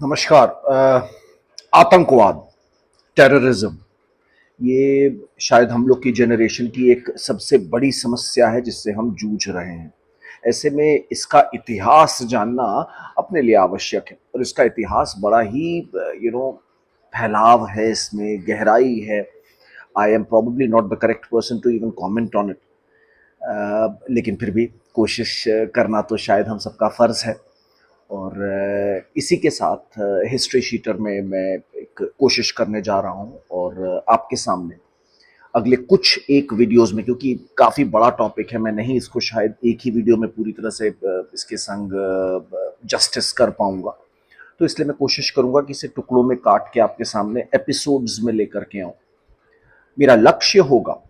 नमस्कार। आतंकवाद, टेररिज्म, ये शायद हम लोग की जनरेशन की एक सबसे बड़ी समस्या है जिससे हम जूझ रहे हैं। ऐसे में इसका इतिहास जानना अपने लिए आवश्यक है और इसका इतिहास बड़ा ही फैलाव है, इसमें गहराई है। I am probably not the correct person to even comment on it, लेकिन फिर भी कोशिश करना तो शायद हम सबका फ़र्ज़ है। और इसी के साथ हिस्ट्री शीटर में मैं एक कोशिश करने जा रहा हूँ और आपके सामने अगले कुछ एक वीडियोस में, क्योंकि काफ़ी बड़ा टॉपिक है, मैं नहीं इसको शायद एक ही वीडियो में पूरी तरह से इसके संग जस्टिस कर पाऊंगा। तो इसलिए मैं कोशिश करूंगा कि इसे टुकड़ों में काट के आपके सामने एपिसोड्स में लेकर के आऊं। मेरा लक्ष्य होगा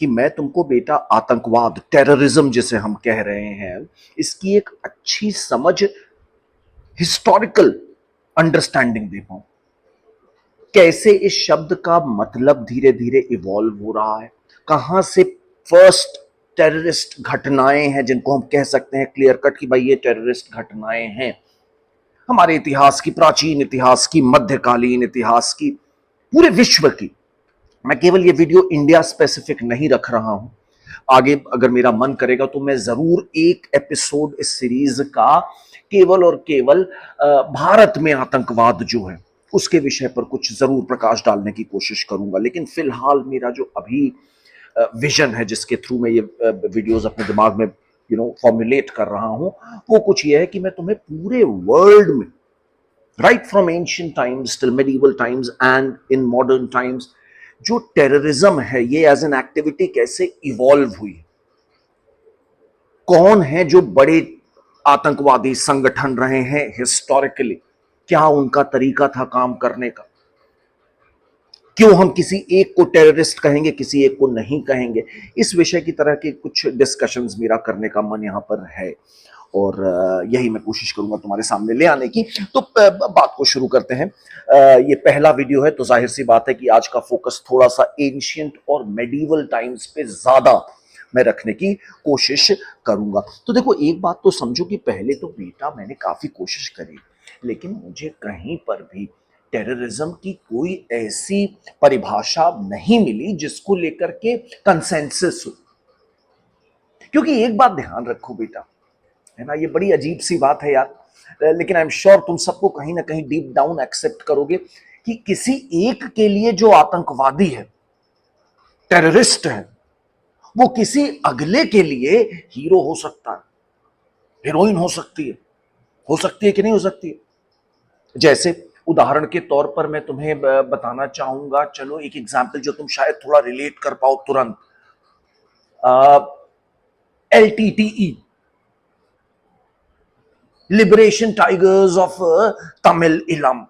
कि मैं तुमको बेटा आतंकवाद, टेररिज्म जिसे हम कह रहे हैं, इसकी एक अच्छी समझ, हिस्टोरिकल अंडरस्टैंडिंग दे पाऊं। कैसे इस शब्द का मतलब धीरे धीरे इवॉल्व हो रहा है, कहां से फर्स्ट टेररिस्ट घटनाएं हैं जिनको हम कह सकते हैं क्लियर कट कि भाई ये टेररिस्ट घटनाएं हैं। हमारे इतिहास की, प्राचीन इतिहास की, मध्यकालीन इतिहास की, पूरे विश्व की। मैं केवल ये वीडियो इंडिया स्पेसिफिक नहीं रख रहा हूं। आगे अगर मेरा मन करेगा तो मैं जरूर एक एपिसोड इस सीरीज का केवल और केवल भारत में आतंकवाद जो है उसके विषय पर कुछ जरूर प्रकाश डालने की कोशिश करूंगा। लेकिन फिलहाल मेरा जो अभी विजन है जिसके थ्रू मैं ये वीडियोस अपने दिमाग में फॉर्मुलेट कर रहा हूं, वो कुछ ये है कि मैं तुम्हें पूरे वर्ल्ड में, right from ancient times till medieval times and in modern times, जो टेररिज्म है ये एज एन एक्टिविटी कैसे इवॉल्व हुई, कौन है जो बड़े आतंकवादी संगठन रहे हैं हिस्टोरिकली, क्या उनका तरीका था काम करने का, क्यों हम किसी एक को टेररिस्ट कहेंगे, किसी एक को नहीं कहेंगे। इस विषय की तरह के कुछ डिस्कशंस मेरा करने का मन यहां पर है और यही मैं कोशिश करूंगा तुम्हारे सामने ले आने की। तो बात को शुरू करते हैं। ये पहला वीडियो है तो जाहिर सी बात है कि आज का फोकस थोड़ा सा एंशियंट और मेडिवल टाइम्स पे ज्यादा मैं रखने की कोशिश करूंगा। तो देखो, एक बात तो समझो कि पहले तो बेटा मैंने काफी कोशिश करी, लेकिन मुझे कहीं पर भी टेररिज्म की कोई ऐसी परिभाषा नहीं मिली जिसको लेकर के कंसेंसस हो। क्योंकि एक बात ध्यान रखो बेटा, है ना, ये बड़ी अजीब सी बात है यार, लेकिन आई एम श्योर तुम सबको कहीं ना कहीं डीप डाउन एक्सेप्ट करोगे कि किसी एक के लिए जो आतंकवादी है, टेररिस्ट है, वो किसी अगले के लिए हीरो हो सकता है, हीरोइन हो सकती है कि नहीं हो सकती है। जैसे उदाहरण के तौर पर मैं तुम्हें बताना चाहूंगा, चलो एक एग्जाम्पल जो तुम शायद थोड़ा रिलेट कर पाओ तुरंत। LTTE, liberation tigers of Tamil इलम,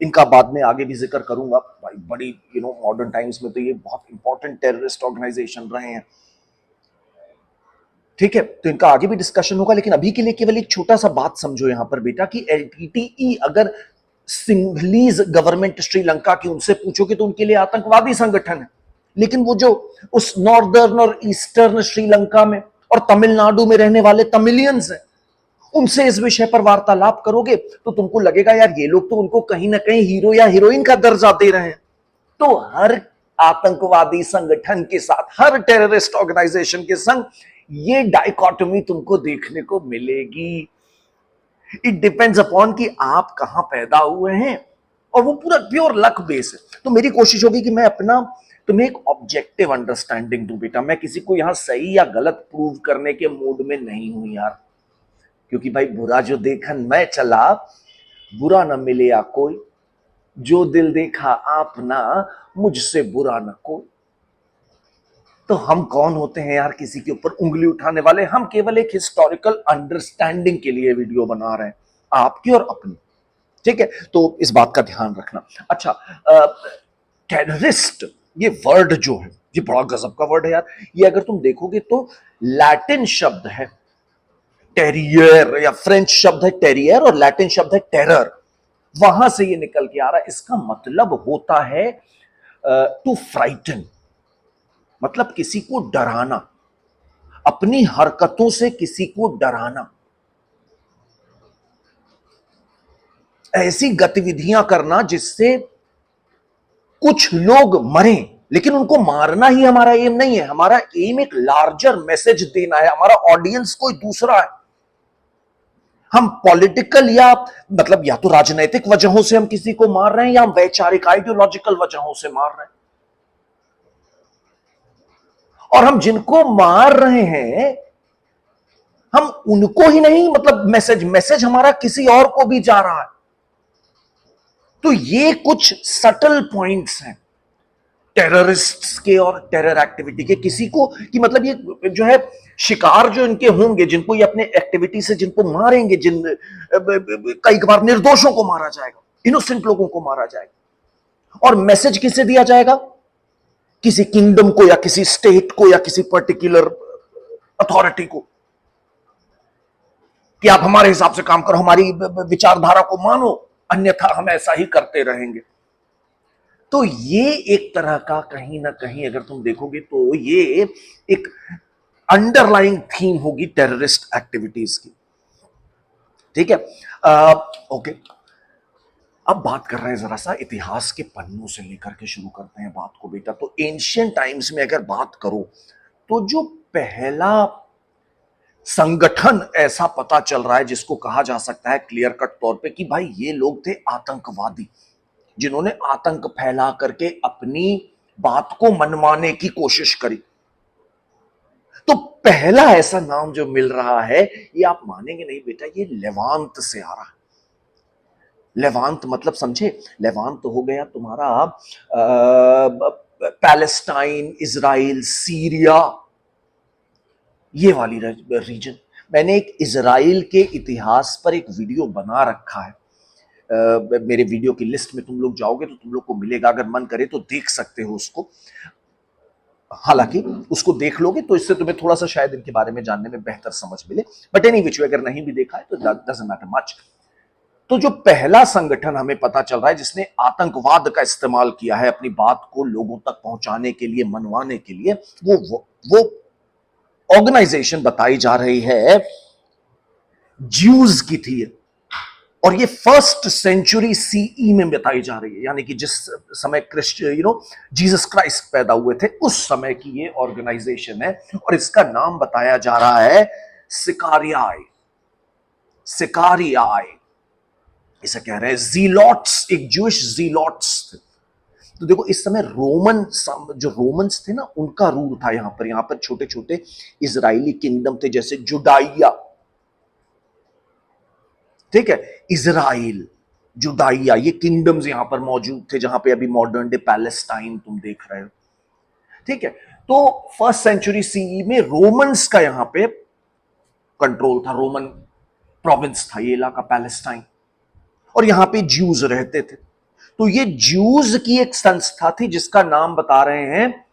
इनका बाद में आगे भी जिक्र करूंगा भाई। बड़ी मॉडर्न टाइम्स में तो ये बहुत इंपॉर्टेंट टेररिस्ट ऑर्गेनाइजेशन रहे हैं। ठीक है, तो इनका आगे भी डिस्कशन होगा, लेकिन अभी के लिए केवल एक छोटा सा बात समझो यहां पर बेटा कि LTTE अगर सिंघलीज गवर्नमेंट श्रीलंका की उनसे पूछोगे तो उनके लिए आतंकवादी संगठन है। लेकिन वो जो उस नॉर्दर्न और ईस्टर्न श्रीलंका में और तमिलनाडु में रहने वाले तमिलियंस हैं, उनसे इस विषय पर वार्तालाप करोगे तो तुमको लगेगा यार ये लोग तो उनको कहीं ना कहीं हीरो या हीरोइन का दर्जा दे रहे हैं। तो हर आतंकवादी संगठन के साथ, हर टेररिस्ट ऑर्गेनाइजेशन के संग ये डाइकोटोमी तुमको देखने को मिलेगी। इट डिपेंड्स अपॉन कि आप कहां पैदा हुए हैं, और वो पूरा प्योर लक बेस है। तो मेरी कोशिश होगी कि मैं अपना तुम्हें एक ऑब्जेक्टिव अंडरस्टैंडिंग दूं बेटा। मैं किसी को यहां सही या गलत प्रूव करने के मूड में नहीं हूं यार, क्योंकि भाई बुरा जो देखन मैं चला, बुरा न मिले या कोई, जो दिल देखा आपना, मुझसे बुरा न कोई। तो हम कौन होते हैं यार किसी के ऊपर उंगली उठाने वाले? हम केवल एक हिस्टोरिकल अंडरस्टैंडिंग के लिए वीडियो बना रहे हैं, आपकी और अपनी। ठीक है, तो इस बात का ध्यान रखना। अच्छा, टेररिस्ट ये वर्ड जो है, ये बड़ा गजब का वर्ड है यार। ये अगर तुम देखोगे तो लैटिन शब्द है टेरियर, या फ्रेंच शब्द है टेरियर और लैटिन शब्द है टेरर, वहां से ये निकल के आ रहा है। इसका मतलब होता है टू फ्राइटन, मतलब किसी को डराना, अपनी हरकतों से किसी को डराना। ऐसी गतिविधियां करना जिससे कुछ लोग मरें, लेकिन उनको मारना ही हमारा एम नहीं है। हमारा एम एक लार्जर मैसेज देना है, हमारा ऑडियंस कोई दूसरा है। हम पॉलिटिकल या मतलब या तो राजनीतिक वजहों से हम किसी को मार रहे हैं, या हम वैचारिक आइडियोलॉजिकल वजहों से मार रहे हैं। और हम जिनको मार रहे हैं, हम उनको ही नहीं, मतलब मैसेज हमारा किसी और को भी जा रहा है। तो ये कुछ सटल पॉइंट्स हैं टेररिस्ट्स के और टेरर एक्टिविटी के। किसी को कि मतलब ये जो है शिकार जो इनके होंगे, जिनको ये अपने एक्टिविटी से जिनको मारेंगे, कई बार निर्दोषों को मारा जाएगा, इनोसेंट लोगों को मारा जाएगा। और मैसेज किसे दिया जाएगा? किसी किंगडम को या किसी स्टेट को या किसी पर्टिकुलर अथॉरिटी को, कि आप हमारे हिसाब से काम करो, हमारी विचारधारा को मानो, अन्यथा हम ऐसा ही करते रहेंगे। तो ये एक तरह का कहीं ना कहीं अगर तुम देखोगे तो ये एक अंडरलाइंग थीम होगी टेररिस्ट एक्टिविटीज की। ठीक है, ओके। अब बात कर रहे हैं जरा सा इतिहास के पन्नों से लेकर के शुरू करते हैं बात को बेटा। तो एंशियंट टाइम्स में अगर बात करो तो जो पहला संगठन ऐसा पता चल रहा है जिसको कहा जा सकता है क्लियर कट तौर पे कि भाई ये लोग थे आतंकवादी, जिन्होंने आतंक फैला करके अपनी बात को मनवाने की कोशिश करी। तो पहला ऐसा नाम जो मिल रहा है, ये आप मानेंगे नहीं बेटा, ये लेवांत से आ रहा है। लेवांत मतलब समझे? लेवांत तो हो गया तुम्हारा पैलेस्टाइन, इजराइल, सीरिया, ये वाली रीजन। मैंने एक इजराइल के इतिहास पर एक वीडियो बना रखा है। मेरे वीडियो की लिस्ट में तुम लोग जाओगे तो तुम लोग को मिलेगा, अगर मन करे तो देख सकते हो उसको। हालांकि उसको देख लोगे तो इससे तुम्हें थोड़ा सा शायद इनके बारे में जानने में बेहतर समझ मिले, बट एनी विच वे, अगर नहीं भी देखा है तो डजंट मैटर मच। तो जो पहला संगठन हमें पता चल रहा है जिसने आतंकवाद का इस्तेमाल किया है अपनी बात को लोगों तक पहुंचाने के लिए, मनवाने के लिए, वो ऑर्गेनाइजेशन बताई जा रही है ज्यूज की थी। और ये फर्स्ट सेंचुरी सीई में बताई जा रही है, यानी कि जिस समय जीसस क्राइस्ट पैदा हुए थे उस समय की ये ऑर्गेनाइजेशन है। और इसका नाम बताया जा रहा है सिकारियाई। सिकारियाई इसे कह रहे हैं जीलॉट्स, एक ज्यूइश जीलॉट्स थे। तो देखो इस समय जो रोमन्स थे ना, उनका रूल था यहां पर छोटे छोटे इजराइली किंगडम थे, जैसे जुडाइया। ठीक है, इजराइल, जुदाइया, ये किंगडम्स यहां पर मौजूद थे, जहां पे अभी मॉडर्न डे पैलेस्टाइन तुम देख रहे हो। ठीक है, तो फर्स्ट सेंचुरी सीई में रोमन्स का यहां पे कंट्रोल था, रोमन प्रोविंस था ये इलाका पैलेस्टाइन, और यहां पे ज्यूज रहते थे। तो ये ज्यूज की एक संस्था थी जिसका नाम बता रहे हैं।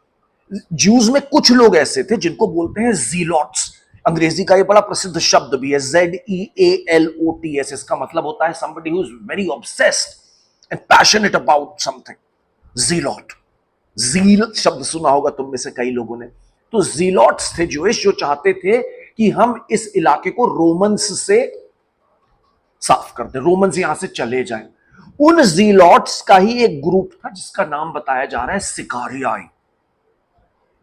ज्यूज में कुछ लोग ऐसे थे जिनको बोलते हैं जीलॉट्स। अंग्रेजी का ये बड़ा प्रसिद्ध शब्द भी है, ZEALOTS। इसका मतलब होता है somebody who is very obsessed and passionate about something। जीलॉट, जील शब्द सुना होगा तुम में से कई लोगों ने। तो जीलॉट्स थे ज्यूइश, जो चाहते थे कि हम इस इलाके को रोमन्स से साफ कर दें, रोमन्स यहां से चले जाएं। उन जीलॉट्स का ही एक ग्रुप था जिसका नाम बताया जा रहा है सिकारियाई,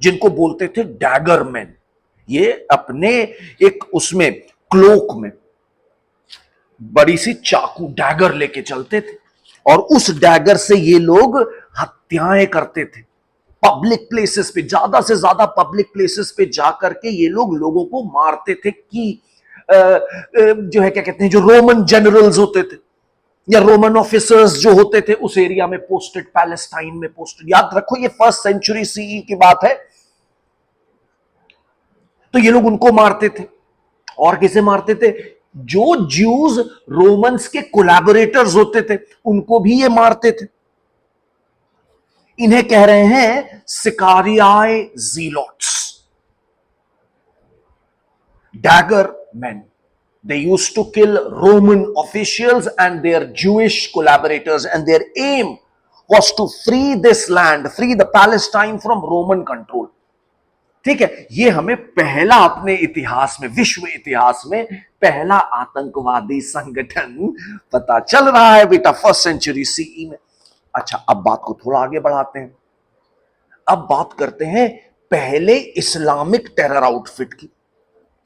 जिनको बोलते थे डैगर मैन। ये अपने एक उसमें क्लोक में बड़ी सी चाकू डैगर लेके चलते थे, और उस डैगर से ये लोग हत्याएं करते थे पब्लिक प्लेसेस पे। ज्यादा से ज्यादा पब्लिक प्लेसेस पे जाकर के ये लोग लोगों को मारते थे कि जो है क्या कहते हैं, जो रोमन जनरल्स होते थे या रोमन ऑफिसर्स जो होते थे उस एरिया में पोस्टेड, पैलेस्टाइन में पोस्टेड। याद रखो ये फर्स्ट सेंचुरी सीई की बात है। तो ये लोग उनको मारते थे। और किसे मारते थे? जो ज्यूज रोमन्स के कोलैबोरेटर्स होते थे उनको भी ये मारते थे। इन्हें कह रहे हैं सिकारियाई zealots, dagger man. They used to kill Roman officials and their Jewish collaborators, and their aim was to free this land, free the Palestine from Roman control. ठीक है, ये हमें पहला अपने इतिहास में, विश्व इतिहास में पहला आतंकवादी संगठन पता चल रहा है बेटा, फर्स्ट सेंचुरी सीई में। अच्छा, अब बात को थोड़ा आगे बढ़ाते हैं। अब बात करते हैं पहले इस्लामिक टेरर आउटफिट की।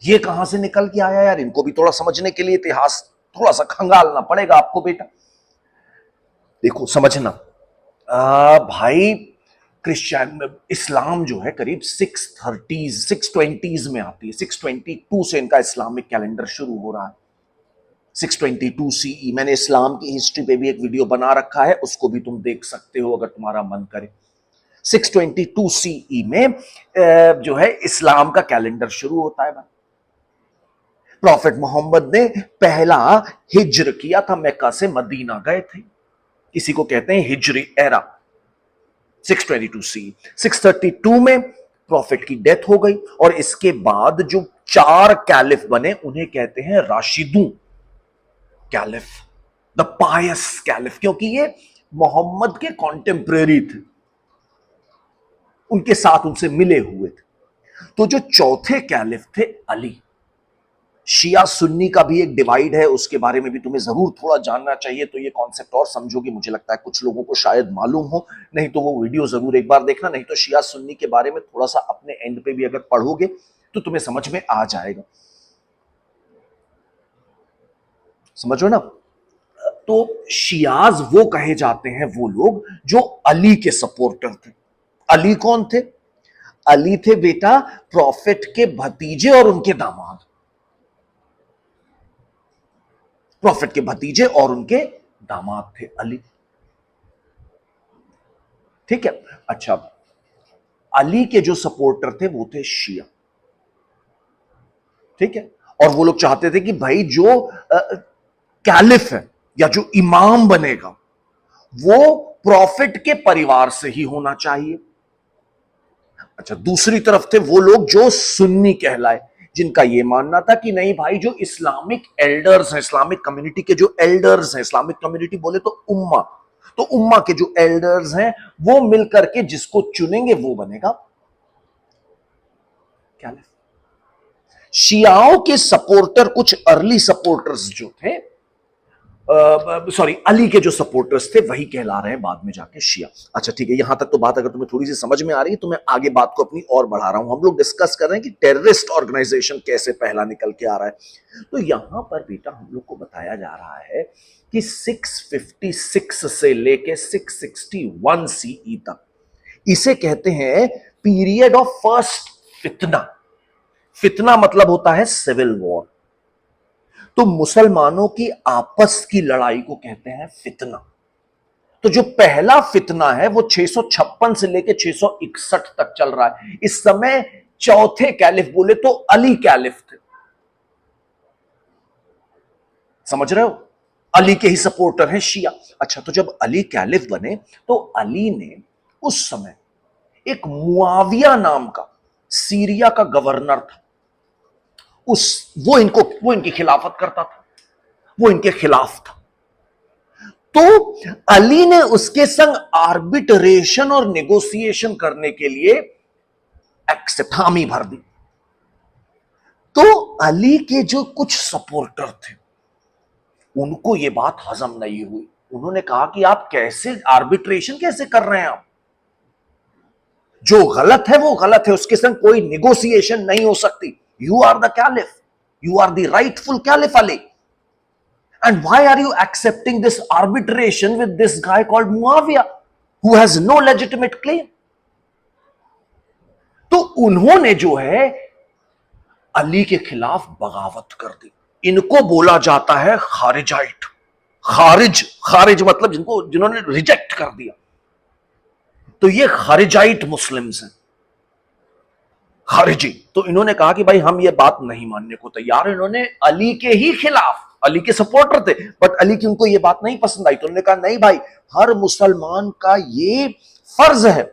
ये कहां से निकल के आया यार, इनको भी थोड़ा समझने के लिए इतिहास थोड़ा सा खंगालना पड़ेगा आपको बेटा। देखो समझना, भाई क्रिश्चियन इस्लाम जो है करीब 620s में आती है। 622 से इनका इस्लामिक कैलेंडर शुरू हो रहा है। 622 सीई, मैंने इस्लाम की हिस्ट्री पे भी एक वीडियो बना रखा है, उसको भी तुम देख सकते हो अगर तुम्हारा मन करे। 622 सीई में जो है इस्लाम का कैलेंडर शुरू होता है। प्रॉफिट मोहम्मद ने पहला हिज्र किया था, मक्का से मदीना गए थे, इसी को कहते हैं हिजरी एरा। 622 सी। 632 में प्रॉफिट की डेथ हो गई और इसके बाद जो 4 कैलिफ बने उन्हें कहते हैं राशिदू कैलिफ, द पायस कैलिफ, क्योंकि ये मोहम्मद के कॉन्टेम्परेरी थे, उनके साथ उनसे मिले हुए थे। तो जो चौथे कैलिफ थे अली। शिया सुन्नी का भी एक डिवाइड है, उसके बारे में भी तुम्हें जरूर थोड़ा जानना चाहिए, तो ये कॉन्सेप्ट और समझोगे। मुझे लगता है कुछ लोगों को शायद मालूम हो, नहीं तो वो वीडियो जरूर एक बार देखना। नहीं तो शिया सुन्नी के बारे में थोड़ा सा अपने एंड पे भी अगर पढ़ोगे तो तुम्हें समझ में आ जाएगा। समझो ना। तो शियाज वो कहे जाते हैं वो लोग जो अली के सपोर्टर थे। अली कौन थे? अली थे बेटा प्रॉफिट के भतीजे और उनके दामाद। प्रॉफिट के भतीजे और उनके दामाद थे अली। ठीक है। अच्छा, अली के जो सपोर्टर थे वो थे शिया। ठीक है। और वो लोग चाहते थे कि भाई जो कैलिफ है या जो इमाम बनेगा वो प्रॉफिट के परिवार से ही होना चाहिए। अच्छा, दूसरी तरफ थे वो लोग जो सुन्नी कहलाए, जिनका यह मानना था कि नहीं भाई, जो इस्लामिक एल्डर्स हैं, इस्लामिक कम्युनिटी के जो एल्डर्स हैं, इस्लामिक कम्युनिटी बोले तो उम्मा, तो उम्मा के जो एल्डर्स हैं वो मिलकर के जिसको चुनेंगे वो बनेगा कैलिफ। शियाओं के सपोर्टर, कुछ अर्ली सपोर्टर्स जो थे, सॉरी, अली के जो सपोर्टर्स थे वही कहला रहे हैं बाद में जाके शिया। अच्छा ठीक है, यहां तक तो बात अगर तुम्हें थोड़ी सी समझ में आ रही है तो मैं आगे बात को अपनी और बढ़ा रहा हूं। हम लोग डिस्कस कर रहे हैं कि टेररिस्ट ऑर्गेनाइजेशन कैसे पहला निकल के आ रहा है। तो यहां पर बेटा हम लोग को बताया जा रहा है कि 656 से लेके 661 सीई तक, इसे कहते हैं पीरियड ऑफ फर्स्ट फितना। फितना मतलब होता है सिविल वॉर। तो मुसलमानों की आपस की लड़ाई को कहते हैं फितना। तो जो पहला फितना है वो 656 से लेकर 661 तक चल रहा है। इस समय चौथे कैलिफ बोले तो अली कैलिफ थे। समझ रहे हो? अली के ही सपोर्टर हैं शिया। अच्छा, तो जब अली कैलिफ बने तो अली ने उस समय एक मुआविया नाम का सीरिया का गवर्नर था, वो इनकी खिलाफत करता था, वो इनके खिलाफ था। तो अली ने उसके संग आर्बिट्रेशन और नेगोशिएशन करने के लिए एक्सेप्ट, हामी भर दी। तो अली के जो कुछ सपोर्टर थे उनको यह बात हजम नहीं हुई। उन्होंने कहा कि आप कैसे आर्बिट्रेशन कैसे कर रहे हैं, आप जो गलत है वो गलत है, उसके संग कोई नेगोशिएशन नहीं हो सकती। You are the caliph, you are the rightful caliph Ali, and why are you accepting this arbitration with this guy called Muawiyah who has no legitimate claim? तो उन्होंने जो है अली के खिलाफ बगावत कर दी। इनको बोला जाता है खारिजाइट। खारिज मतलब जिन्होंने रिजेक्ट कर दिया। तो ये खारिजाइट मुस्लिम्स हैं, खारिजी। तो इन्होंने कहा कि भाई हम ये बात नहीं मानने को तैयार। इन्होंने अली के ही खिलाफ, अली के सपोर्टर थे बट अली की उनको ये बात नहीं पसंद आई, तो उन्होंने कहा नहीं भाई, हर मुसलमान का ये फर्ज है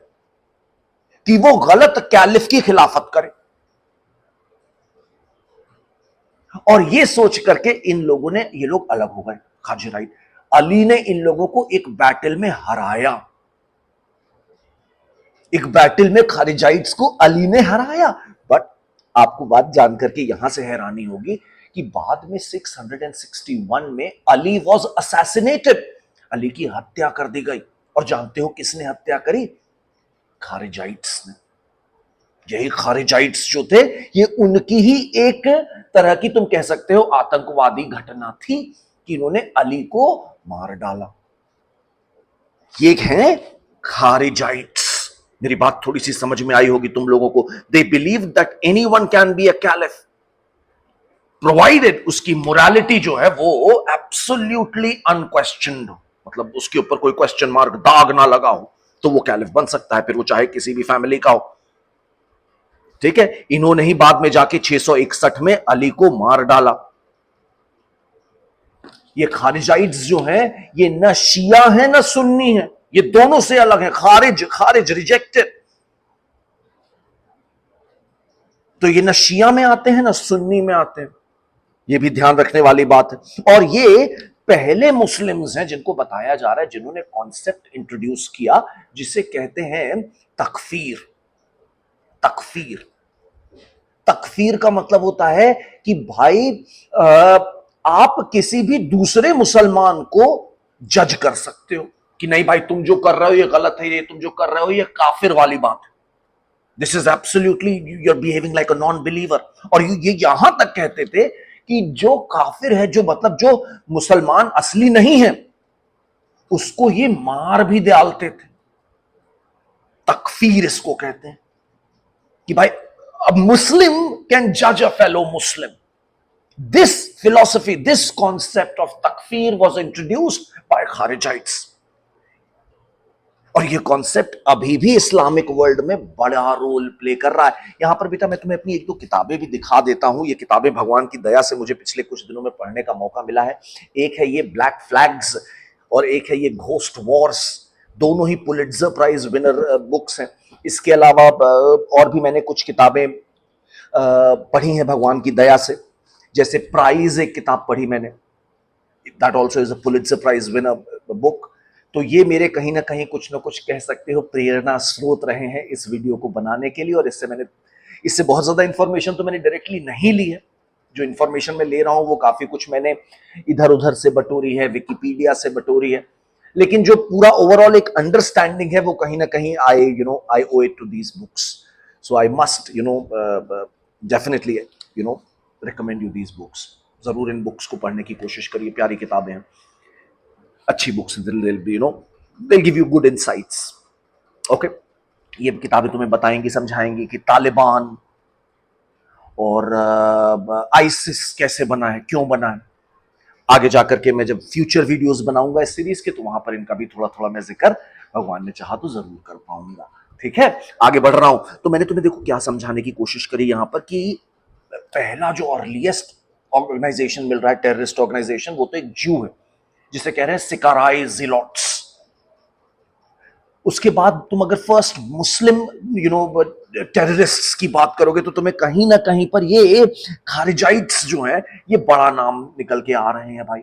कि वो गलत कैलिफ की खिलाफत करे। और ये सोच करके इन लोगों ने, ये लोग अलग हो गए, खारिजाइट। अली ने इन लोगों को एक बैटल में हराया। एक बैटल में खारिजाइट्स को अली ने हराया। बट आपको बात जानकर के यहां से हैरानी होगी कि बाद में 661 में अली वॉज असैसिनेटेड, अली की हत्या कर दी गई। और जानते हो किसने हत्या करी? खारिजाइट्स ने। यही खारिजाइट्स जो थे ये उनकी ही एक तरह की तुम कह सकते हो आतंकवादी घटना थी कि इन्होंने अली को मार डाला। ये हैं खारिजाइट्स। मेरी बात थोड़ी सी समझ में आई होगी तुम लोगों को। They believe that anyone can be a caliph provided उसकी मोरालिटी जो है वो एब्सोल्युटली अनक्वेश्चन्ड हो, मतलब उसके ऊपर कोई क्वेश्चन मार्क दाग ना लगा हो, तो वो कैलिफ बन सकता है, फिर वो चाहे किसी भी फैमिली का हो। ठीक है, इन्होंने ही बाद में जाके 661 में अली को मार डाला। ये खारिजाइट्स जो हैं ये न शिया है न सुन्नी है, ये दोनों से अलग है। खारिज खारिज रिजेक्टेड, तो ये न शिया में आते हैं न सुन्नी में आते हैं, ये भी ध्यान रखने वाली बात है। और ये पहले मुस्लिम्स हैं जिनको बताया जा रहा है जिन्होंने कॉन्सेप्ट इंट्रोड्यूस किया जिसे कहते हैं तकफीर। तकफीर तकफीर का मतलब होता है कि भाई आप किसी भी दूसरे मुसलमान को जज कर सकते हो कि नहीं भाई तुम जो कर रहे हो ये गलत है, ये तुम जो कर रहे हो ये काफिर वाली बात है, this is absolutely you are behaving like a non believer. और ये यहां तक कहते थे कि जो काफिर है, जो मतलब जो मुसलमान असली नहीं है, उसको ये मार भी डालते थे। तकफीर इसको कहते हैं कि भाई a Muslim can judge a fellow Muslim. This philosophy, this concept of takfir was introduced by Kharijites. और ये कॉन्सेप्ट अभी भी इस्लामिक वर्ल्ड में बड़ा रोल प्ले कर रहा है। यहां पर बेटा मैं तुम्हें अपनी एक दो किताबें भी दिखा देता हूं। ये किताबें भगवान की दया से मुझे पिछले कुछ दिनों में पढ़ने का मौका मिला है। एक है ये ब्लैक फ्लैग्स और एक है ये घोस्ट वॉर्स, दोनों ही पुलिट्जर प्राइज विनर बुक्स हैं। इसके अलावा और भी मैंने कुछ किताबें पढ़ी हैं भगवान की दया से, जैसे प्राइज एक किताब पढ़ी मैंने, that also is a Pulitzer prize winner book. तो ये मेरे कहीं ना कहीं कुछ ना कुछ कह सकते हो प्रेरणा स्रोत रहे हैं इस वीडियो को बनाने के लिए। और इससे बहुत ज्यादा इंफॉर्मेशन तो मैंने डायरेक्टली नहीं ली है, जो इंफॉर्मेशन मैं ले रहा हूं वो काफी कुछ मैंने इधर उधर से बटोरी है, विकिपीडिया से बटोरी है, लेकिन जो पूरा ओवरऑल एक अंडरस्टैंडिंग है वो कहीं ना कहीं I owe it to these books. So I must definitely recommend you these books. जरूर इन बुक्स को पढ़ने की कोशिश करिए, प्यारी किताबें हैं, अच्छी books, they'll give you good insights. Okay, ये किताबें तुम्हें बताएंगी, समझाएंगी कि तालिबान और आईसिस कैसे बना है, क्यों बना है। आगे जाकर के मैं जब फ्यूचर वीडियोस बनाऊंगा इस सीरीज के, तो वहां पर इनका भी थोड़ा थोड़ा मैं जिक्र भगवान ने चाहा तो जरूर कर पाऊंगा। ठीक है, आगे बढ़ रहा हूं। तो मैंने तुम्हें देखो क्या समझाने की कोशिश करी यहां पर कि पहला जो अर्लीस्ट ऑर्गेनाइजेशन मिल रहा है, टेररिस्ट ऑर्गेनाइजेशन, वो तो एक ज्यू है जिसे कह रहे हैं सिकाराई जिलोट्स। उसके बाद तुम अगर फर्स्ट मुस्लिम टेररिस्ट्स की बात करोगे तो तुम्हें कहीं ना कहीं पर ये खारिजाइट्स जो हैं ये बड़ा नाम निकल के आ रहे हैं भाई।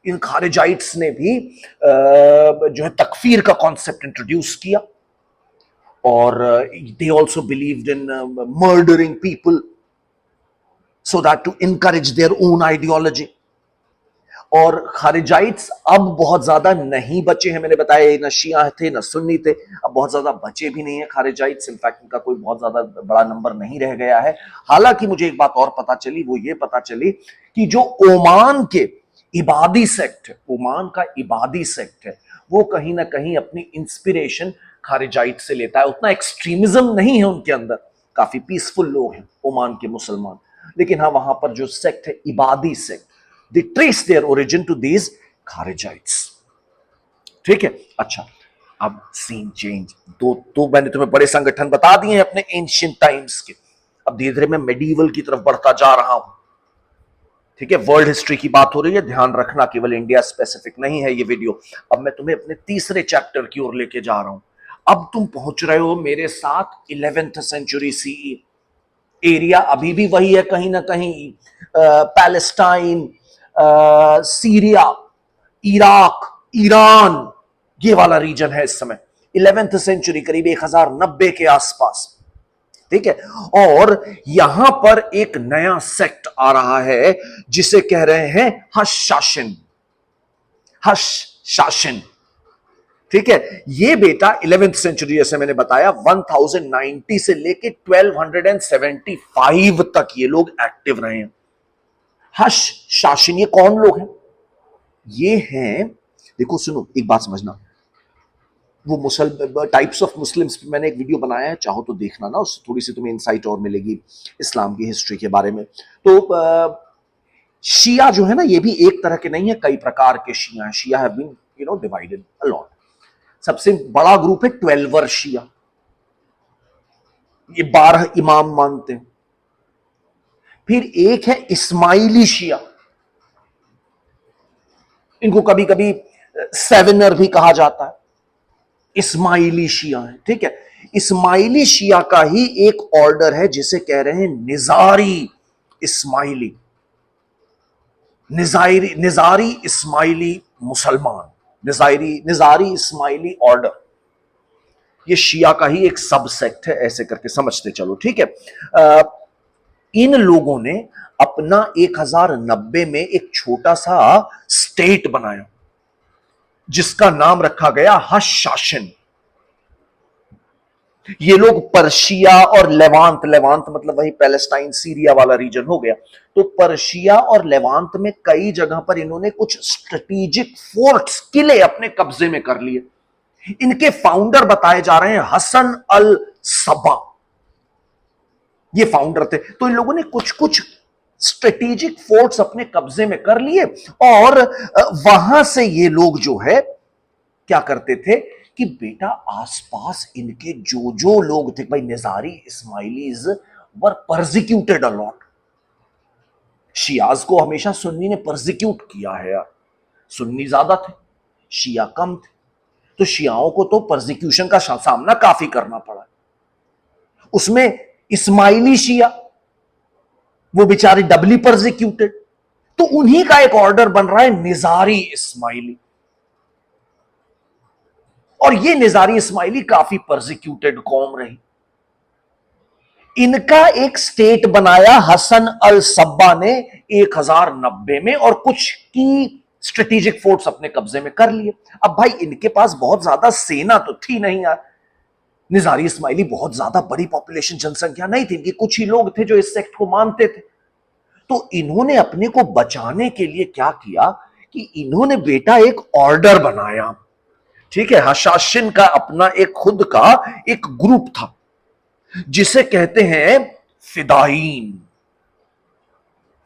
इन खारिजाइट्स ने भी जो है तकफीर का कॉन्सेप्ट इंट्रोड्यूस किया, और they also believed in murdering people so that to encourage their own ideology. और खारिजाइट्स अब बहुत ज्यादा नहीं बचे हैं, मैंने बताया न शिया थे न सुन्नी थे, अब बहुत ज्यादा बचे भी नहीं है खारिजाइट्स। इनफैक्ट इनका कोई बहुत ज्यादा बड़ा नंबर नहीं रह गया है। हालांकि मुझे एक बात और पता चली, वो ये पता चली कि जो ओमान के इबादी सेक्ट है, ओमान का इबादी सेक्ट है, वो कहीं ना कहीं अपनी इंस्पिरेशन खारिजाइट से लेता है। उतना एक्सट्रीमिज्म नहीं है उनके अंदर, काफी पीसफुल लोग हैं ओमान के मुसलमान, लेकिन हाँ वहां पर जो सेक्ट है इबादी sect, they trace their origin to these Kharijites. ठीक है, अच्छा अब सीन चेंज। तो मैंने तुम्हें बड़े संगठन बता दिए हैं अपने एंशियंट टाइम्स के, अब धीरे धीरे मैं मेडिवल की तरफ बढ़ता जा रहा हूं। ठीक है, वर्ल्ड हिस्ट्री की बात हो रही है, ध्यान रखना केवल इंडिया स्पेसिफिक नहीं है ये वीडियो। अब मैं तुम्हें अपने तीसरे चैप्टर की ओर लेके जा रहा हूं। अब तुम पहुंच रहे हो मेरे साथ 11th सेंचुरी सीई। एरिया अभी भी वही है कहीं ना कहीं, पैलेस्टाइन, सीरिया, इराक, ईरान, ये वाला रीजन है इस समय। 11th सेंचुरी, करीब 1090 के आसपास, ठीक है। और यहां पर एक नया सेक्ट आ रहा है जिसे कह रहे हैं हश शासन, हश शासन, ठीक है। ये बेटा 11th सेंचुरी, जैसे मैंने बताया, 1090 से लेके 1275 तक ये लोग एक्टिव रहे हैं। हश शासन, ये कौन लोग हैं? ये हैं, देखो सुनो, एक बात समझना, वो मुसल टाइप्स ऑफ मुस्लिम्स, मैंने एक वीडियो बनाया है, चाहो तो देखना ना, उससे थोड़ी सी तुम्हें इंसाइट और मिलेगी इस्लाम की हिस्ट्री के बारे में। तो शिया जो है ना, ये भी एक तरह के नहीं है, कई प्रकार के शिया हैं। Shia have been divided a lot. सबसे बड़ा ग्रुप है 12 शिया, ये 12 इमाम मानते हैं। फिर एक है इस्माइली शिया, इनको कभी कभी सेवेनर भी कहा जाता है, इस्माइली शिया है, ठीक है। इस्माइली शिया का ही एक ऑर्डर है जिसे कह रहे हैं निजारी इस्माइली, निजारी इस्माइली मुसलमान, निजारी इस्माइली ऑर्डर, ये शिया का ही एक सब सेक्ट है, ऐसे करके समझते चलो, ठीक है। इन लोगों ने अपना 1090 में एक छोटा सा स्टेट बनाया जिसका नाम रखा गया हश शासन। ये लोग पर्शिया और लेवांत, लेवांत मतलब वही पैलेस्टाइन सीरिया वाला रीजन हो गया, तो पर्शिया और लेवांत में कई जगह पर इन्होंने कुछ स्ट्रेटेजिक फोर्ट्स, किले अपने कब्जे में कर लिए। इनके फाउंडर बताए जा रहे हैं हसन अल सबा, ये फाउंडर थे। तो इन लोगों ने कुछ कुछ स्ट्रेटेजिक फोर्ट्स अपने कब्जे में कर लिए, और वहां से ये लोग जो है क्या करते थे कि बेटा आसपास इनके जो जो लोग थे, भाई Nizari Ismailis were persecuted a lot. Shias को हमेशा सुन्नी ने परसिक्यूट किया है यार, सुन्नी ज्यादा थे, शिया कम थे, तो शियाओं को तो परसिक्यूशन का सामना काफी करना पड़ा। उसमें इस्माइली शिया वो बेचारे डबली परसिक्यूटेड, तो उन्हीं का एक ऑर्डर बन रहा है निजारी इस्माइली, और ये निजारी इस्माइली काफी परसिक्यूटेड कौम रही। इनका एक स्टेट बनाया हसन अल सब्बा ने 1090 में, और कुछ की स्ट्रेटेजिक फोर्स अपने कब्जे में कर लिए। अब भाई इनके पास बहुत ज्यादा सेना तो थी नहीं यार, निजारी इस्माइली बहुत ज्यादा बड़ी पॉपुलेशन, जनसंख्या नहीं थी इनकी, कुछ ही लोग थे जो इस सेक्ट को मानते थे। तो इन्होंने अपने को बचाने के लिए क्या किया कि इन्होंने बेटा एक ऑर्डर बनाया, ठीक है। हशाशिन का अपना एक खुद का एक ग्रुप था जिसे कहते हैं फिदायीन।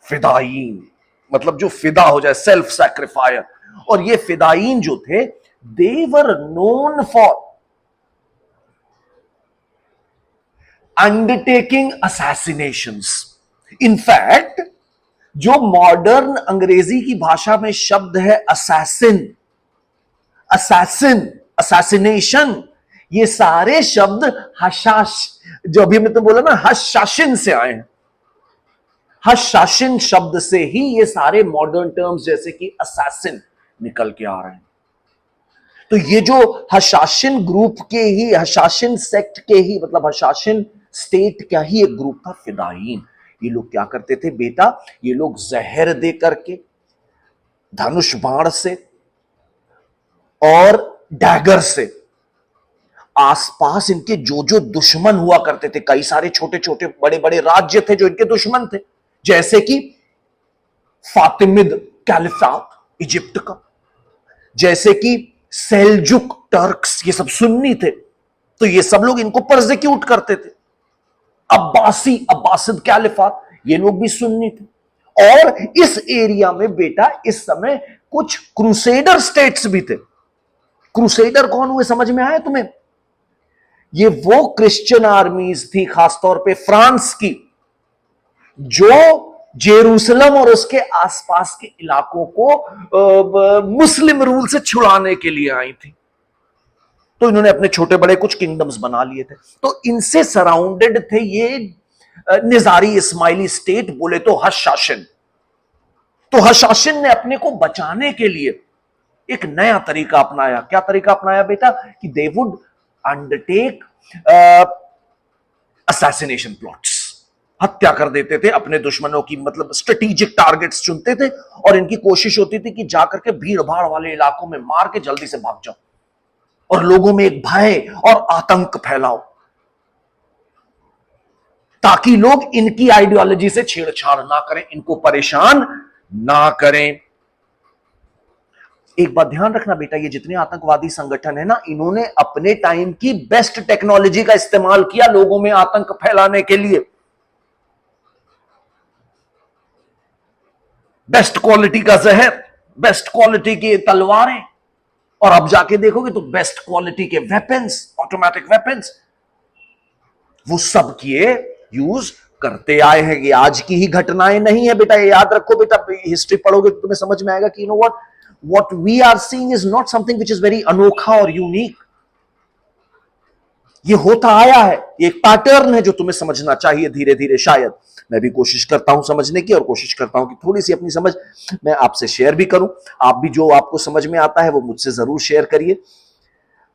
फिदायीन मतलब जो फिदा हो जाए, सेल्फ सैक्रिफायर। और ये फिदायीन जो थे, they were known for undertaking assassinations. In fact जो मॉडर्न अंग्रेजी की भाषा में शब्द है असैसिन, असैसिन, असैसिनेशन, ये सारे शब्द हशाश, जो अभी हमने तो बोला ना हशाशिन से आए हैं। हशाशिन शब्द से ही ये सारे मॉडर्न टर्म्स जैसे कि असैसिन निकल के आ रहे हैं। तो ये जो हशाशिन ग्रुप के ही, हशाशिन सेक्ट के ही, मतलब हशाशिन स्टेट का ही एक ग्रुप था फिदायीन। ये लोग क्या करते थे बेटा, ये लोग जहर दे करके, धनुष बाण से और डैगर से आसपास इनके जो जो दुश्मन हुआ करते थे, कई सारे छोटे छोटे बड़े बड़े राज्य थे जो इनके दुश्मन थे, जैसे कि फातिमिद कैलिफेट इजिप्ट का, जैसे कि सेल्जुक टर्क्स, ये सब सुन्नी थे, तो ये सब लोग इनको परसिक्यूट करते थे। अब्बासिद कैलिफेट, ये लोग भी सुन्नी थे। और इस एरिया में बेटा इस समय कुछ क्रूसेडर स्टेट्स भी थे। क्रूसेडर कौन हुए समझ में आया तुम्हें? ये वो क्रिश्चियन आर्मीज थी, खासतौर पे फ्रांस की, जो जेरूसलम और उसके आसपास के इलाकों को मुस्लिम रूल से छुड़ाने के लिए आई थी। तो इन्होंने अपने छोटे बड़े कुछ किंगडम्स बना लिए थे। तो इनसे सराउंडेड थे ये निजारी इस्माइली स्टेट, बोले तो हशाशिन। तो हशाशिन ने अपने को बचाने के लिए एक नया तरीका अपनाया। क्या तरीका अपनाया बेटा? कि they would undertake assassination plots, हत्या कर देते थे अपने दुश्मनों की, मतलब स्ट्रेटेजिक टारगेट्स चुनते थे और इनकी कोशिश होती थी कि जाकर के भीड़ भाड़ वाले इलाकों में मार के जल्दी से भाग जाओ और लोगों में एक भय और आतंक फैलाओ ताकि लोग इनकी आइडियोलॉजी से छेड़छाड़ ना करें, इनको परेशान ना करें। एक बात ध्यान रखना बेटा, ये जितने आतंकवादी संगठन है ना, इन्होंने अपने टाइम की बेस्ट टेक्नोलॉजी का इस्तेमाल किया लोगों में आतंक फैलाने के लिए। बेस्ट क्वालिटी का जहर, बेस्ट क्वालिटी की तलवारें, और अब जाके देखोगे तो बेस्ट क्वालिटी के वेपन्स, ऑटोमेटिक वेपन्स, वो सब किए यूज करते आए हैं। ये आज की ही घटनाएं नहीं है बेटा, ये याद रखो बेटा। हिस्ट्री पढ़ोगे तो तुम्हें समझ में आएगा कि you know what we are seeing is not something which is very अनोखा और यूनिक। ये होता आया है, ये एक पैटर्न है जो तुम्हें समझना चाहिए धीरे धीरे। शायद मैं भी कोशिश करता हूं समझने की, और कोशिश करता हूं कि थोड़ी सी अपनी समझ मैं आपसे शेयर भी करूं। आप भी जो आपको समझ में आता है वो मुझसे जरूर शेयर करिए,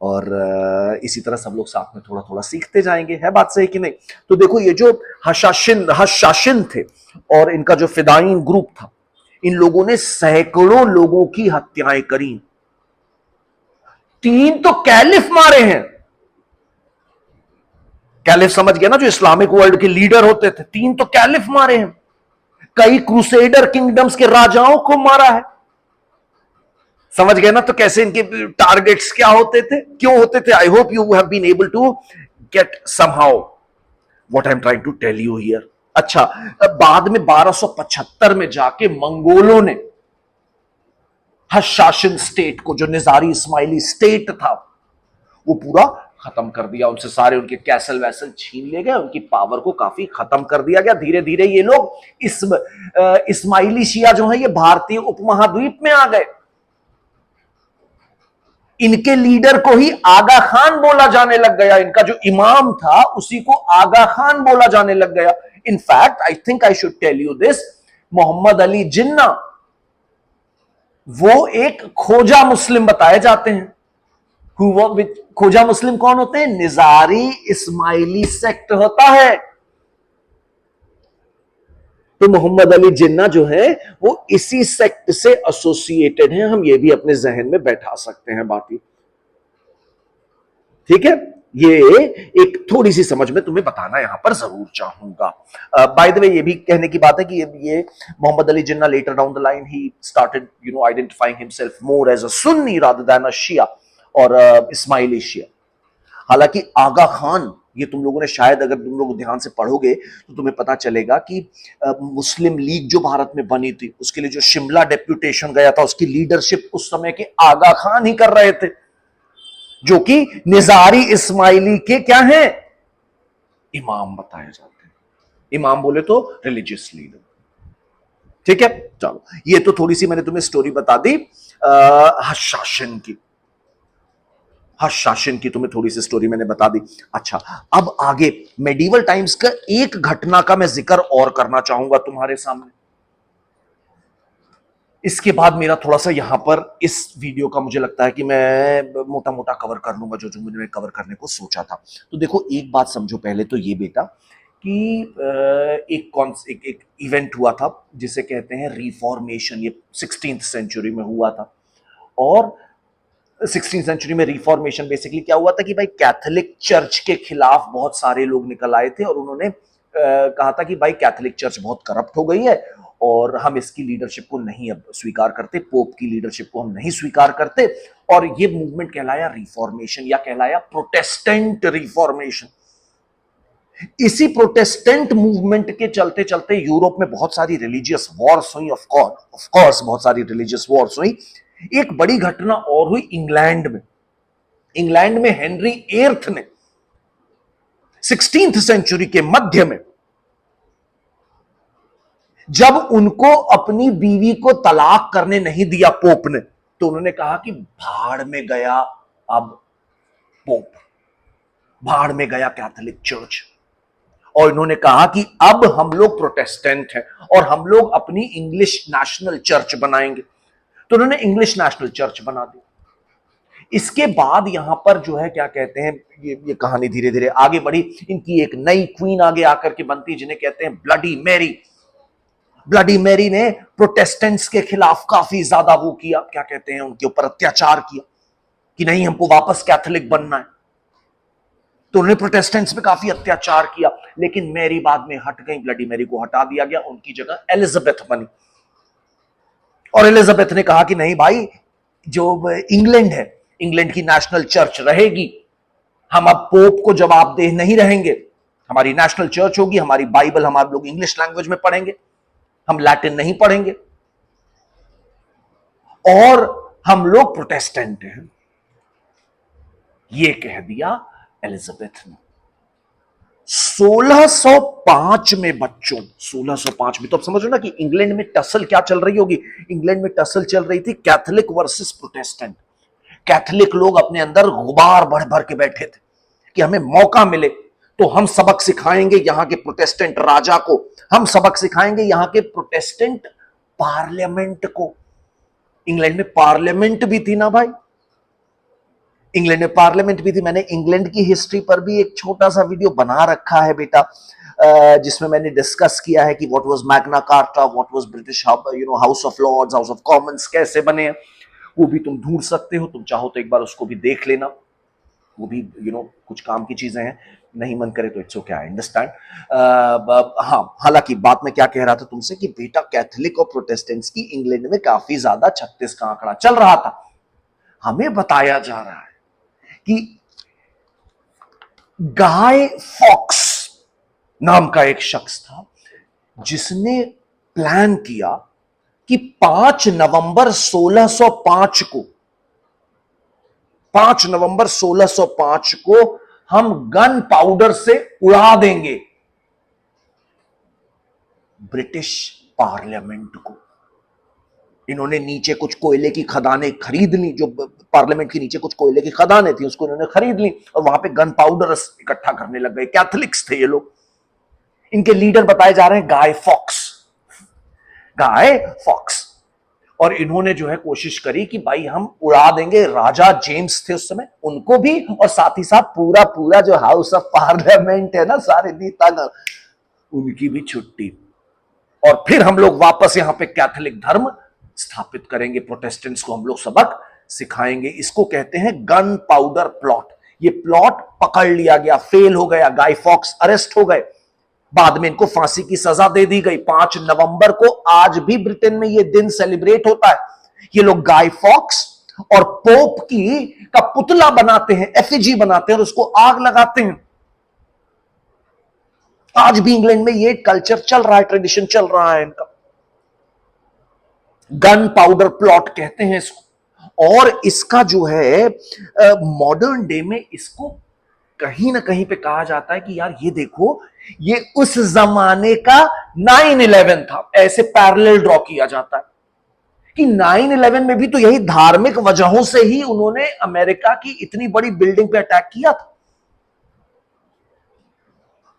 और इसी तरह सब लोग साथ में थोड़ा थोड़ा सीखते जाएंगे। है बात सही कि नहीं? तो देखो, ये जो हशाशिन थे और इनका जो फिदाइन ग्रुप था, इन लोगों ने सैकड़ों लोगों की हत्याएं करी। 3 तो कैलिफ मारे हैं। कैलिफ समझ गया ना, जो इस्लामिक वर्ल्ड के लीडर होते थे। 3 तो कैलिफ मारे हैं। कई क्रूसेडर किंगडम्स के राजाओं को मारा है। समझ गए ना? तो कैसे इनके टारगेट्स क्या होते थे, क्यों होते थे? I hope you have been able to get somehow what I am trying to tell you here. अच्छा, बाद में 1275 में जाके मंगोलों ने हशाशिन स्टेट को, जो निजारी इस्माइली स्टेट था, वो पूरा खत्म कर दिया। उनसे सारे उनके कैसल वैसल छीन ले गए, उनकी पावर को काफी खत्म कर दिया गया। धीरे धीरे ये लोग इस्माइली शिया जो है ये भारतीय उपमहाद्वीप में आ गए। इनके लीडर को ही आगा खान बोला जाने लग गया। इनका जो इमाम था उसी को आगा खान बोला जाने लग गया। In fact I think I should tell you this, Mohammad Ali Jinnah वो एक खोजा मुस्लिम बताए जाते हैं। खोजा मुस्लिम कौन होते हैं? निजारी इस्माइली सेक्ट होता है। तो मोहम्मद अली जिन्ना जो है वो इसी सेक्ट से एसोसिएटेड हैं। हम ये भी अपने जहन में बैठा सकते हैं बात। ठीक है, ये एक थोड़ी सी समझ में तुम्हें बताना यहां पर जरूर चाहूंगा। बाय द वे, ये भी कहने की बात है कि ये Mohammad Ali Jinnah later down the line ही started identifying himself more as a Sunni rather than a Shia और इस्माइली शिया। हालांकि आगा खान, ये तुम लोगों ने शायद, अगर तुम लोग ध्यान से पढ़ोगे तो तुम्हें पता चलेगा कि मुस्लिम लीग जो भारत में बनी थी, उसके लिए जो शिमला डेप्यूटेशन गया था, उसकी लीडरशिप उस समय के आगा खान ही कर रहे थे, जो कि निजारी इस्माइली के क्या हैं? इमाम बताए जाते हैं। इमाम बोले तो रिलीजियस लीडर। ठीक है, चलो, ये तो थोड़ी सी मैंने तुम्हें स्टोरी बता दी हशाशिन की। हशाशिन की तुम्हें थोड़ी सी स्टोरी मैंने बता दी। अच्छा, अब आगे मेडिवल टाइम्स का एक घटना का मैं जिक्र और करना चाहूंगा तुम्हारे सामने। इसके बाद मेरा थोड़ा सा यहां पर इस वीडियो का मुझे लगता है कि मैं मोटा मोटा कवर कर लूंगा जो जो मुझे कवर करने को सोचा था। तो देखो, एक बात समझो पहले तो ये बेटा कि एक इवेंट हुआ था जिसे कहते हैं रिफॉर्मेशन। ये 16th सेंचुरी में हुआ था। और 16th सेंचुरी में रिफॉर्मेशन बेसिकली क्या हुआ था कि भाई कैथोलिक चर्च के खिलाफ बहुत सारे लोग निकल आए थे और उन्होंने कहा था कि भाई कैथोलिक चर्च बहुत करप्ट हो गई है और हम इसकी लीडरशिप को नहीं अब स्वीकार करते, पोप की लीडरशिप को हम नहीं स्वीकार करते। और ये मूवमेंट कहलाया रिफॉर्मेशन या कहलाया प्रोटेस्टेंट रिफॉर्मेशन। इसी प्रोटेस्टेंट मूवमेंट के चलते चलते यूरोप में बहुत सारी रिलीजियस वॉर्स हुई। ऑफ कोर्स बहुत सारी रिलीजियस वॉर्स हुई। एक बड़ी घटना और हुई इंग्लैंड में। इंग्लैंड में हेनरी एर्थ ने 16th सेंचुरी के मध्य में, जब उनको अपनी बीवी को तलाक करने नहीं दिया पोप ने, तो उन्होंने कहा कि भाड़ में गया अब पोप, भाड़ में गया कैथोलिक चर्च। और इन्होंने कहा कि अब हम लोग प्रोटेस्टेंट हैं और हम लोग अपनी इंग्लिश नेशनल चर्च बनाएंगे। तो उन्होंने इंग्लिश नेशनल चर्च बना दी। इसके बाद यहां पर जो है क्या कहते हैं, ये कहानी धीरे धीरे आगे बढ़ी। इनकी एक नई क्वीन आगे आकर के बनती है जिन्हें कहते हैं ब्लडी मैरी। ब्लडी मैरी ने प्रोटेस्टेंट्स के खिलाफ काफी ज्यादा वो किया, क्या कहते हैं, उनके ऊपर अत्याचार किया कि नहीं हमको वापस कैथोलिक बनना है। तो उन्होंने प्रोटेस्टेंट्स पे काफी अत्याचार किया, लेकिन मैरी बाद में हट गई, ब्लडी मैरी को हटा दिया गया, उनकी जगह एलिजाबेथ बनी। और एलिजाबेथ ने कहा कि नहीं भाई, जो इंग्लैंड है, इंग्लैंड की नेशनल चर्च रहेगी, हम अब पोप को जवाबदेह नहीं रहेंगे, हमारी नेशनल चर्च होगी, हमारी बाइबल हम आप लोग इंग्लिश लैंग्वेज में पढ़ेंगे, हम लैटिन नहीं पढ़ेंगे, और हम लोग प्रोटेस्टेंट हैं। यह कह दिया एलिजाबेथ ने। 1605 में बच्चों, 1605 में, तो अब समझो ना कि इंग्लैंड में टसल क्या चल रही होगी। इंग्लैंड में टसल चल रही थी कैथोलिक वर्सेस प्रोटेस्टेंट। कैथोलिक लोग अपने अंदर गुबार भर भर के बैठे थे कि हमें मौका मिले तो हम सबक सिखाएंगे यहां के प्रोटेस्टेंट राजा को, हम सबक सिखाएंगे यहां के प्रोटेस्टेंट पार्लियामेंट को। इंग्लैंड में पार्लियामेंट भी थी ना भाई, इंग्लैंड में पार्लियामेंट भी थी। मैंने इंग्लैंड की हिस्ट्री पर भी एक छोटा सा वीडियो बना रखा है बेटा, जिसमें मैंने डिस्कस किया है कि what was Magna Carta, what was British House of Lords, House of Commons कैसे बने हैं। वो भी तुम ढूंढ सकते हो, तुम चाहो तो एक बार उसको भी देख लेना। वो भी कुछ काम की चीजें हैं, नहीं मन करे तो इट्स ओके, आई अंडरस्टैंड। हाँ, हालांकि बात में क्या कह रहा था तुमसे कि बेटा कैथोलिक और प्रोटेस्टेंट्स की इंग्लैंड में काफी ज्यादा 36 का आंकड़ा चल रहा था। हमें बताया जा रहा है कि गाय फॉक्स नाम का एक शख्स था जिसने प्लान किया कि 5 नवंबर 1605 को 5 नवंबर 1605 को हम गन पाउडर से उड़ा देंगे ब्रिटिश पार्लियामेंट को। इन्होंने नीचे कुछ कोयले की खदानें खरीद ली, जो पार्लियामेंट के नीचे कुछ कोयले की खदानें थी उसको इन्होंने खरीद ली और वहां पे गन पाउडर इकट्ठा करने लग गए। कैथोलिक्स थे ये लोग। इनके लीडर बताए जा रहे हैं गाय फॉक्स, गाय फॉक्स। और इन्होंने जो है कोशिश करी कि भाई हम उड़ा देंगे। राजा जेम्स थे उस समय, उनको भी, और साथ ही साथ पूरा पूरा जो हाउस ऑफ पार्लियामेंट है ना, सारे नेता, उनकी भी छुट्टी। और फिर हम लोग वापस यहां पे कैथोलिक धर्म स्थापित करेंगे, प्रोटेस्टेंट्स को हम लोग सबक सिखाएंगे। इसको कहते हैं गन पाउडर प्लॉट। ये प्लॉट पकड़ लिया गया, फेल हो गया, गाय फॉक्स अरेस्ट हो गए, बाद में इनको फांसी की सजा दे दी गई। 5 नवंबर को आज भी ब्रिटेन में यह दिन सेलिब्रेट होता है। ये लोग गाय फॉक्स और पोप की का पुतला बनाते हैं, एफिजी बनाते हैं और उसको आग लगाते हैं। आज भी इंग्लैंड में ये कल्चर चल रहा है, ट्रेडिशन चल रहा है इनका। गन पाउडर प्लॉट कहते हैं इसको। और इसका जो है मॉडर्न डे में इसको कहीं ना कहीं पे कहा जाता है कि यार ये देखो, ये उस जमाने का 9/11 था। ऐसे पैरेलल ड्रॉ किया जाता है कि 9/11 में भी तो यही धार्मिक वजहों से ही उन्होंने अमेरिका की इतनी बड़ी बिल्डिंग पे अटैक किया था।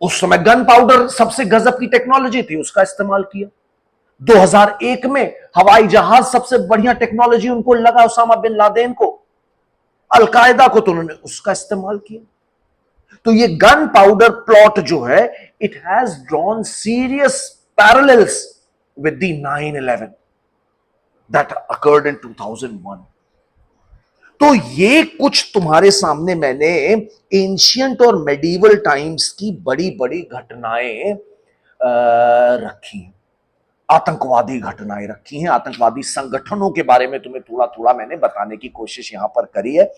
उस समय गन पाउडर सबसे गजब की टेक्नोलॉजी थी, उसका इस्तेमाल किया। 2001 में हवाई जहाज सबसे बढ़िया टेक्नोलॉजी उनको लगा, उसामा बिन लादेन को, अलकायदा को, तो उन्होंने उसका इस्तेमाल किया। तो ये गन पाउडर प्लॉट जो है, it has drawn serious parallels with the 9/11 that occurred in 2001। तो ये कुछ तुम्हारे सामने मैंने एंशियंट और मेडिवल टाइम्स की बड़ी बड़ी घटनाएं रखी हैं, आतंकवादी घटनाएं रखी हैं, आतंकवादी संगठनों के बारे में तुम्हें थोड़ा थोड़ा मैंने बताने की कोशिश यहां पर करी है।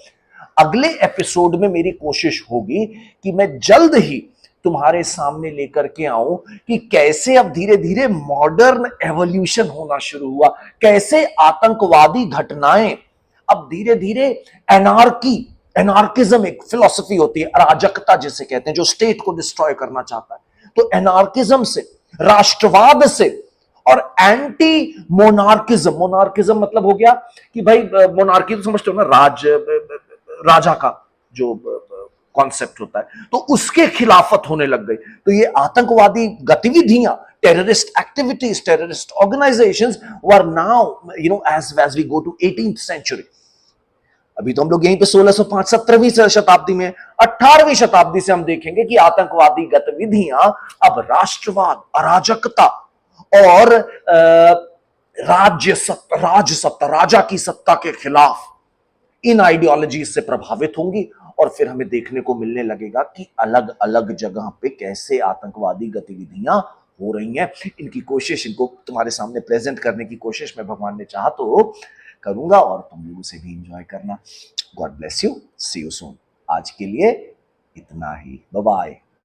अगले एपिसोड में मेरी कोशिश होगी कि मैं जल्द ही तुम्हारे सामने लेकर के आऊं कि कैसे अब धीरे धीरे मॉडर्न एवोल्यूशन होना शुरू हुआ, कैसे आतंकवादी घटनाएं अब धीरे धीरे एनार्किज्म एक फिलॉसफी होती है, अराजकता जिसे कहते हैं, जो स्टेट को डिस्ट्रॉय करना चाहता है। तो एनार्किज्म से, राष्ट्रवाद से, और एंटी मोनार्किज्म, मोनार्किज्म मतलब हो गया कि भाई मोनार्की तो समझते हो ना, राजा का जो कॉन्सेप्ट होता है, तो उसके खिलाफत होने लग गई। तो ये आतंकवादी गतिविधियां, terrorist activities, terrorist organisations were now, as we go to 18th century, अभी तो हम लोग यहीं पे 1605 17वीं शताब्दी में, 18वीं शताब्दी से हम देखेंगे कि आतंकवादी गतिविधियां अब राष्ट्रवाद, अराजकता और राज सत्ता, राजा की सत्ता के खिलाफ इन आइडियोलॉजी से प्रभावित होंगी। और फिर हमें देखने को मिलने लगेगा कि अलग अलग जगह पे कैसे आतंकवादी गतिविधियां हो रही हैं। इनकी कोशिश, इनको तुम्हारे सामने प्रेजेंट करने की कोशिश मैं भगवान ने चाहा तो करूंगा, और तुम लोग उसे भी एंजॉय करना। God bless you, see you soon. आज के लिए इतना ही, बाय बाय।